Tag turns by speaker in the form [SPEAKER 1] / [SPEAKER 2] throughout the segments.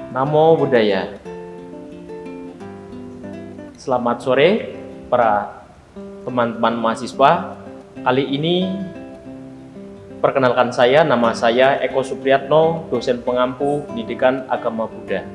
[SPEAKER 1] Namo Buddhaya. Selamat sore para teman-teman mahasiswa. Kali ini perkenalkan saya, nama saya Eko Supriyatno, dosen pengampu pendidikan agama Buddha.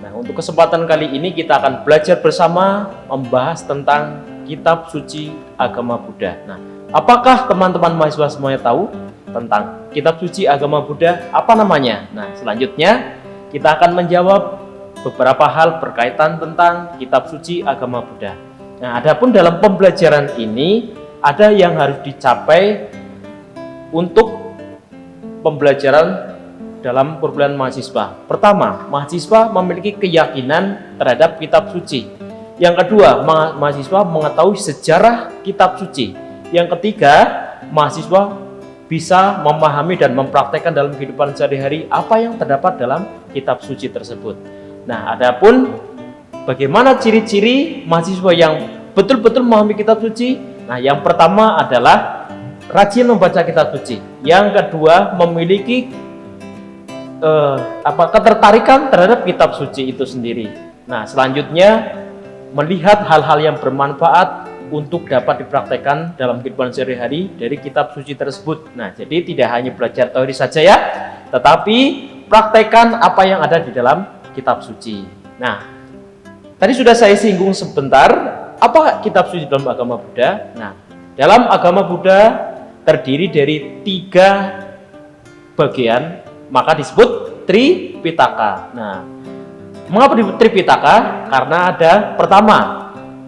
[SPEAKER 1] Nah, untuk kesempatan kali ini kita akan belajar bersama membahas tentang kitab suci agama Buddha. Nah, apakah teman-teman mahasiswa semuanya tahu tentang kitab suci agama Buddha? Apa namanya? Nah, selanjutnya kita akan menjawab beberapa hal berkaitan tentang kitab suci agama Buddha. Nah, adapun dalam pembelajaran ini ada yang harus dicapai untuk pembelajaran dalam perkuliahan mahasiswa. Pertama, mahasiswa memiliki keyakinan terhadap kitab suci. Yang kedua, mahasiswa mengetahui sejarah kitab suci. Yang ketiga, mahasiswa bisa memahami dan mempraktekkan dalam kehidupan sehari-hari apa yang terdapat dalam kitab suci tersebut. Nah, adapun bagaimana ciri-ciri mahasiswa yang betul-betul memahami kitab suci? Nah, yang pertama adalah rajin membaca kitab suci. Yang kedua, memiliki ketertarikan terhadap kitab suci itu sendiri. Nah, selanjutnya melihat hal-hal yang bermanfaat untuk dapat dipraktekkan dalam kehidupan sehari-hari dari kitab suci tersebut. Nah, jadi tidak hanya belajar teori saja ya, tetapi praktekkan apa yang ada di dalam kitab suci. Nah, tadi sudah saya singgung sebentar, apa kitab suci dalam agama Buddha? Nah, dalam agama Buddha terdiri dari 3 bagian, maka disebut Tripitaka. Nah, mengapa disebut Tripitaka? Karena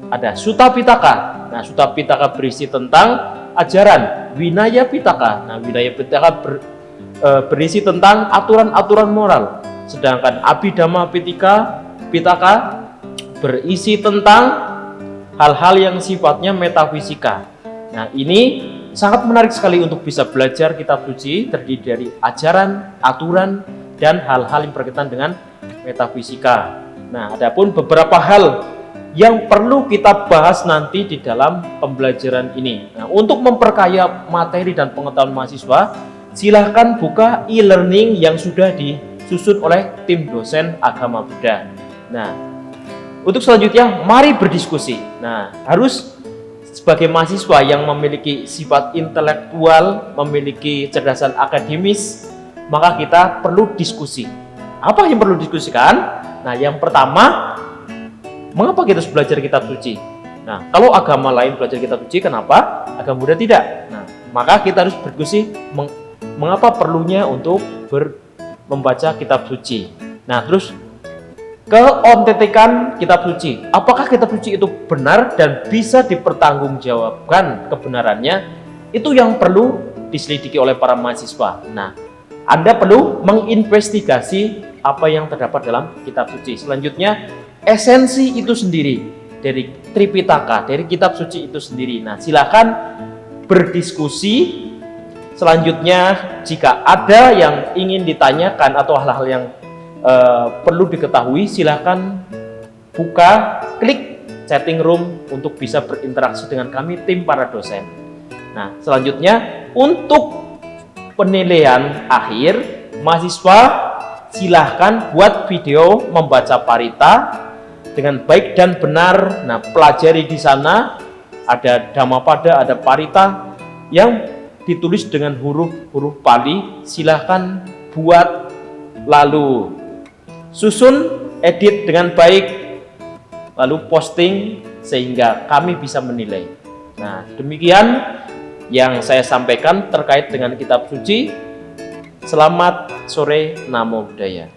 [SPEAKER 1] ada Sutta Pitaka. Nah, Sutta Pitaka berisi tentang ajaran. Vinaya Pitaka. Nah, Vinaya Pitaka berisi tentang aturan-aturan moral. Sedangkan Abhidhamma Pitaka berisi tentang hal-hal yang sifatnya metafisika. Nah, ini sangat menarik sekali untuk bisa belajar kitab suci, terdiri dari ajaran, aturan, dan hal-hal yang berkaitan dengan metafisika. Nah, adapun beberapa hal yang perlu kita bahas nanti di dalam pembelajaran ini. Nah, untuk memperkaya materi dan pengetahuan mahasiswa, silahkan buka e-learning yang sudah disusun oleh tim dosen agama Buddha. Nah, untuk selanjutnya, mari berdiskusi. Nah, harus sebagai mahasiswa yang memiliki sifat intelektual, memiliki kecerdasan akademis, maka kita perlu diskusi. Apa yang perlu diskusikan? Nah, yang pertama, mengapa kita harus belajar kitab suci? Nah, kalau agama lain belajar kitab suci, kenapa agama Buddha tidak? Nah, maka kita harus berdiskusi mengapa perlunya untuk membaca kitab suci. Nah, terus keontentikan kitab suci. Apakah kitab suci itu benar dan bisa dipertanggungjawabkan kebenarannya? Itu yang perlu diselidiki oleh para mahasiswa. Nah, Anda perlu menginvestigasi apa yang terdapat dalam kitab suci. Selanjutnya, esensi itu sendiri dari Tripitaka, dari kitab suci itu sendiri. Nah, silakan berdiskusi. Selanjutnya, jika ada yang ingin ditanyakan atau hal-hal yang perlu diketahui, silakan klik chatting room untuk bisa berinteraksi dengan kami, tim para dosen. Nah, selanjutnya untuk penilaian akhir, mahasiswa silahkan buat video membaca parita dengan baik dan benar. Nah, pelajari di sana ada Dhammapada, ada parita yang ditulis dengan huruf Pali. Silahkan buat, lalu susun, edit dengan baik, lalu posting sehingga kami bisa menilai. Nah, demikian yang saya sampaikan terkait dengan kitab suci. Selamat sore, Namo Buddhaya.